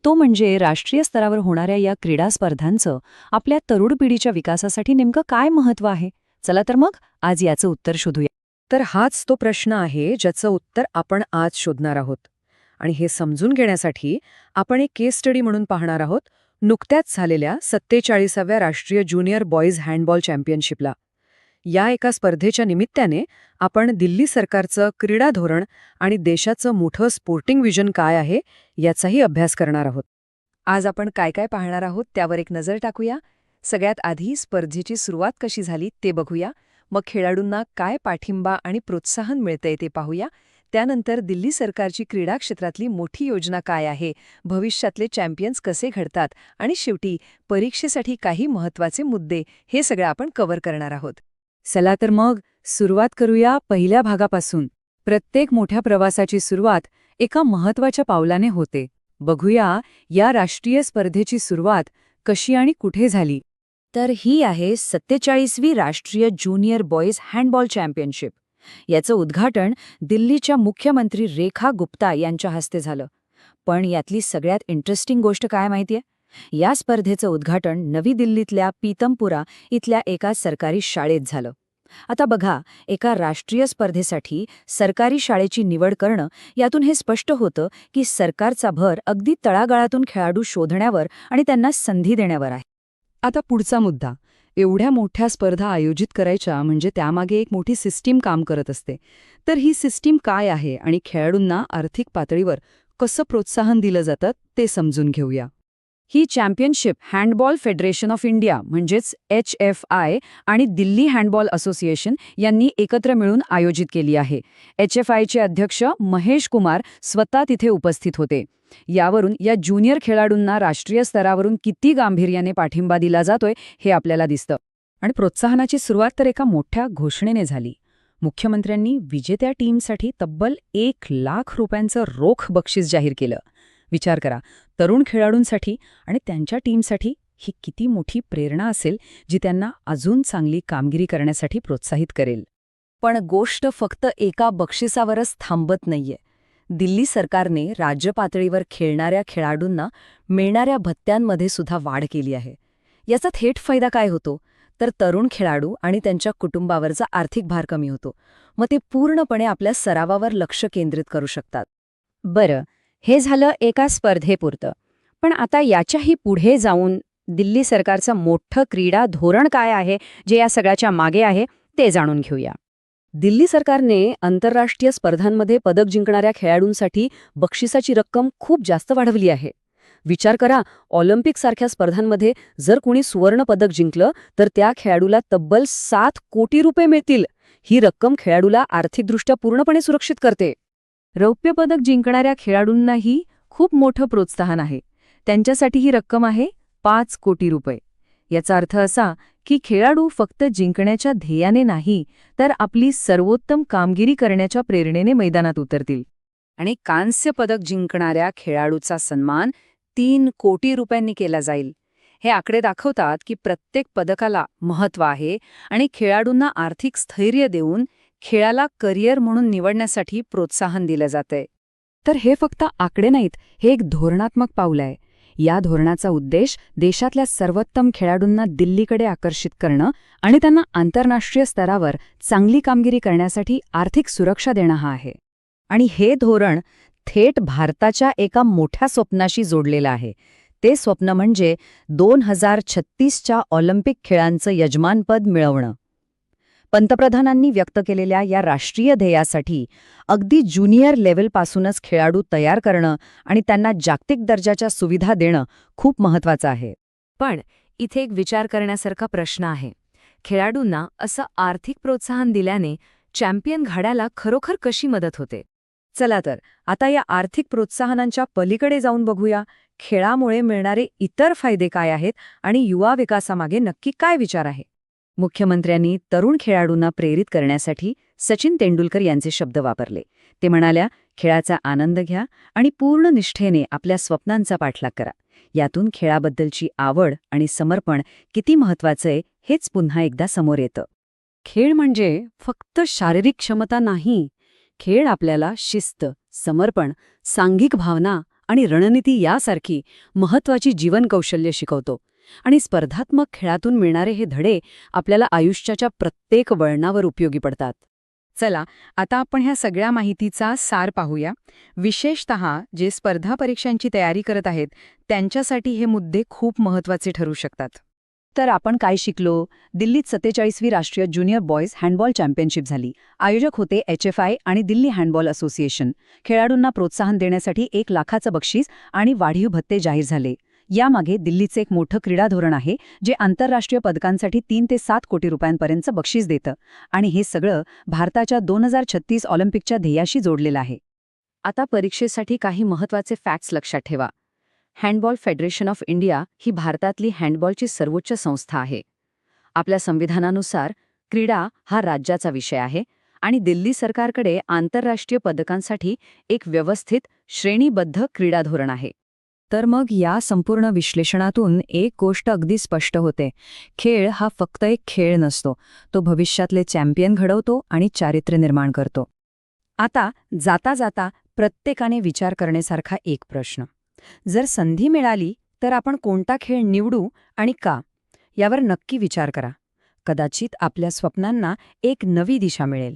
तो म्हणजे राष्ट्रीय स्तरावर होणाऱ्या या क्रीडा स्पर्धांचं आपल्या तरुण पिढीच्या विकासासाठी नेमकं काय महत्त्व आहे? चला तर मग आज याचं उत्तर शोधूया. तर हाच तो प्रश्न आहे ज्याचं उत्तर आपण आज शोधणार आहोत. आणि हे समजून घेण्यासाठी आपण एक केस स्टडी म्हणून पाहणार आहोत नुकत्याच झालेल्या 47व्या राष्ट्रीय ज्युनियर बॉयज हँडबॉल चॅम्पियनशिपला. या एका स्पर्धेच्या निमित्ताने आपण दिल्ली सरकारचं क्रीडा धोरण आणि देशाचं मोठं स्पोर्टिंग विजन काय आहे याचाही अभ्यास करणार आहोत. आज आपण काय काय पाहणार आहोत त्यावर एक नजर टाकूया. सगळ्यात आधी स्पर्धेची सुरुवात कशी झाली ते बघूया. मग खेळाडूंना काय पाठिंबा आणि प्रोत्साहन मिळतंय ते पाहूया. त्यानंतर दिल्ली सरकारची क्रीडा क्षेत्रातली मोठी योजना काय आहे, भविष्यातले चॅम्पियन्स कसे घडतात आणि शेवटी परीक्षेसाठी काही महत्त्वाचे मुद्दे, हे सगळं आपण कव्हर करणार आहोत. चला तर मग सुरुवात करूया पहिल्या भागापासून. प्रत्येक मोठ्या प्रवासाची सुरुवात एका महत्त्वाच्या पावलाने होते. बघूया या राष्ट्रीय स्पर्धेची सुरुवात कशी आणि कुठे झाली. तर ही आहे 47वी राष्ट्रीय ज्युनियर बॉईज हँडबॉल चॅम्पियनशिप. याचं उद्घाटन दिल्लीच्या मुख्यमंत्री रेखा गुप्ता यांच्या हस्ते झालं. पण यातली सगळ्यात इंटरेस्टिंग गोष्ट काय माहितीये? या स्पर्धेचं उद्घाटन नवी दिल्लीतल्या पीतमपुरा इथल्या एका सरकारी शाळेत झालं. आता बघा, एका राष्ट्रीय स्पर्धेसाठी सरकारी शाळेची निवड करणं, यातून हे स्पष्ट होतं की सरकारचा भर अगदी तळागाळातून खेळाडू शोधण्यावर आणि त्यांना संधी देण्यावर आहे. आता पुढचा मुद्दा. एवढ्या मोठ्या स्पर्धा आयोजित करायच्या म्हणजे त्यामागे एक मोठी सिस्टीम काम करत असते. तर ही सिस्टीम काय आहे आणि खेळाडूंना आर्थिक पातळीवर कसं प्रोत्साहन दिलं जातं ते समजून घेऊया. ही championship handball federation of India म्हणजेच HFI आणि दिल्ली हँडबॉल असोसिएशन यांनी एकत्र मिळून आयोजित केली आहे. HFIचे अध्यक्ष महेश कुमार स्वतः तिथे उपस्थित होते. यावरून या ज्युनियर खेळाडूंना राष्ट्रीय स्तरावरून किती गांभीर्याने पाठिंबा दिला जातोय हे आपल्याला दिसतं. आणि प्रोत्साहनाची सुरुवात तर एका मोठ्या घोषणेने झाली. मुख्यमंत्र्यांनी विजेत्या टीमसाठी तब्बल 1,00,000 रुपयांचं रोख बक्षीस जाहीर केलं. विचार करा, तरुण खेळाडूंसाठी आणि त्यांच्या टीमसाठी ही किती मोठी प्रेरणा असेल, जी त्यांना अजून चांगली कामगिरी करण्यासाठी प्रोत्साहित करेल. पण गोष्ट फक्त एका बक्षिसावरच थांबत नाहीये. दिल्ली सरकारने राज्य पातळीवर खेळणाऱ्या खेळाडूंना मिळणाऱ्या भत्त्यांमध्ये सुद्धा वाढ केली आहे. याचा थेट फायदा काय होतो? तर तरुण खेळाडू आणि त्यांच्या कुटुंबावरचा आर्थिक भार कमी होतो. मग ते पूर्णपणे आपल्या सरावावर लक्ष केंद्रित करू शकतात. बरं, हे झालं एका स्पर्धेपुरतं. पण आता याच्याही पुढे जाऊन दिल्ली सरकारचं मोठं क्रीडा धोरण काय आहे, जे या सगळ्याच्या मागे आहे, ते जाणून घेऊया. दिल्ली सरकारने आंतरराष्ट्रीय स्पर्धांमध्ये पदक जिंकणाऱ्या खेळाडूंसाठी बक्षिसाची रक्कम खूप जास्त वाढवली आहे. विचार करा, ऑलिम्पिकसारख्या स्पर्धांमध्ये जर कोणी सुवर्ण पदक जिंकलं तर त्या खेळाडूला तब्बल 7 कोटी रुपये मिळतील. ही रक्कम खेळाडूला आर्थिकदृष्ट्या पूर्णपणे सुरक्षित करते. रौप्य पदक जिंकणाऱ्या खेळाडूंनाही खूप मोठं प्रोत्साहन आहे. त्यांच्यासाठी ही रक्कम आहे 5 कोटी रुपये. याचा अर्थ असा की खेळाडू फक्त जिंकण्याच्या ध्येयाने नाही, तर आपली सर्वोत्तम कामगिरी करण्याच्या प्रेरणेने मैदानात उतरतील. आणि कांस्य पदक जिंकणाऱ्या खेळाडूचा सन्मान 3 कोटी रुपयांनी केला जाईल. हे आकडे दाखवतात की प्रत्येक पदकाला महत्त्व आहे आणि खेळाडूंना आर्थिक स्थैर्य देऊन खेळाला करिअर म्हणून निवडण्यासाठी प्रोत्साहन दिलं जातंय. तर हे फक्त आकडे नाहीत, हे एक धोरणात्मक पाऊल आहे. या धोरणाचा उद्देश देशातल्या सर्वोत्तम खेळाडूंना दिल्लीकडे आकर्षित करणं आणि त्यांना आंतरराष्ट्रीय स्तरावर चांगली कामगिरी करण्यासाठी आर्थिक सुरक्षा देणं हा आहे. आणि हे धोरण थेट भारताच्या एका मोठ्या स्वप्नाशी जोडलेलं आहे. ते स्वप्न म्हणजे 2036च्या ऑलिम्पिक खेळांचं यजमानपद मिळवणं. पंतप्रधानांनी व्यक्त केलेल्या या राष्ट्रीय ध्येयासाठी अगदी ज्युनियर लेव्हलपासूनच खेळाडू तयार करणं आणि त्यांना जागतिक दर्जाच्या सुविधा देणं खूप महत्त्वाचं आहे. पण इथे एक विचार करण्यासारखा प्रश्न आहे. खेळाडूंना असं आर्थिक प्रोत्साहन दिल्याने चॅम्पियन घडायला खरोखर कशी मदत होते? चला तर आता या आर्थिक प्रोत्साहनांच्या पलीकडे जाऊन बघूया, खेळामुळे मिळणारे इतर फायदे काय आहेत आणि युवा विकासामागे नक्की काय विचार आहे. मुख्यमंत्र्यांनी तरुण खेळाडूंना प्रेरित करण्यासाठी सचिन तेंडुलकर यांचे शब्द वापरले. ते म्हणाल्या, खेळाचा आनंद घ्या आणि पूर्ण निष्ठेने आपल्या स्वप्नांचा पाठलाग करा. यातून खेळाबद्दलची आवड आणि समर्पण किती महत्वाचं आहे हेच पुन्हा एकदा समोर येतं. खेळ म्हणजे फक्त शारीरिक क्षमता नाही. खेळ आपल्याला शिस्त, समर्पण, सांघिक भावना आणि रणनीती यासारखी महत्वाची जीवन कौशल्य शिकवतो. आणि स्पर्धात्मक खेळातून मिळणारे हे धडे आपल्याला आयुष्याच्या प्रत्येक वळणावर उपयोगी पडतात. चला, आता आपण ह्या सगळ्या माहितीचा सार पाहूया. विशेषतः जे स्पर्धा परीक्षांची तयारी करत आहेत त्यांच्यासाठी हे मुद्दे खूप महत्त्वाचे ठरू शकतात. तर आपण काय शिकलो? दिल्लीत 47वी राष्ट्रीय ज्युनियर बॉईज हँडबॉल चॅम्पियनशिप झाली. आयोजक होते HFI आणि दिल्ली हँडबॉल असोसिएशन. खेळाडूंना प्रोत्साहन देण्यासाठी 1,00,000चं बक्षीस आणि वाढीव भत्ते जाहीर झाले. यामागे दिल्लीचे एक मोठं क्रीडा धोरण आहे, जे आंतरराष्ट्रीय पदकांसाठी 3 ते 7 कोटी रुपयांपर्यंतचं बक्षीस देतं. आणि हे सगळं भारताच्या 2036 ऑलिम्पिकच्या ध्येयाशी जोडलेलं आहे. आता परीक्षेसाठी काही महत्त्वाचे फॅक्ट्स लक्षात ठेवा. हँडबॉल फेडरेशन ऑफ इंडिया ही भारतातली हँडबॉलची सर्वोच्च संस्था आहे. आपल्या संविधानानुसार क्रीडा हा राज्याचा विषय आहे आणि दिल्ली सरकारकडे आंतरराष्ट्रीय पदकांसाठी एक व्यवस्थित, श्रेणीबद्ध क्रीडा धोरण आहे. तर मग या संपूर्ण विश्लेषणातून एक गोष्ट अगदी स्पष्ट होते. खेळ हा फक्त एक खेळ नसतो, तो भविष्यातले चॅम्पियन घडवतो आणि चारित्र्य निर्माण करतो. आता जाता जाता प्रत्येकाने विचार करण्यासारखा एक प्रश्न. जर संधी मिळाली तर आपण कोणता खेळ निवडू आणि का, यावर नक्की विचार करा. कदाचित आपल्या स्वप्नांना एक नवी दिशा मिळेल.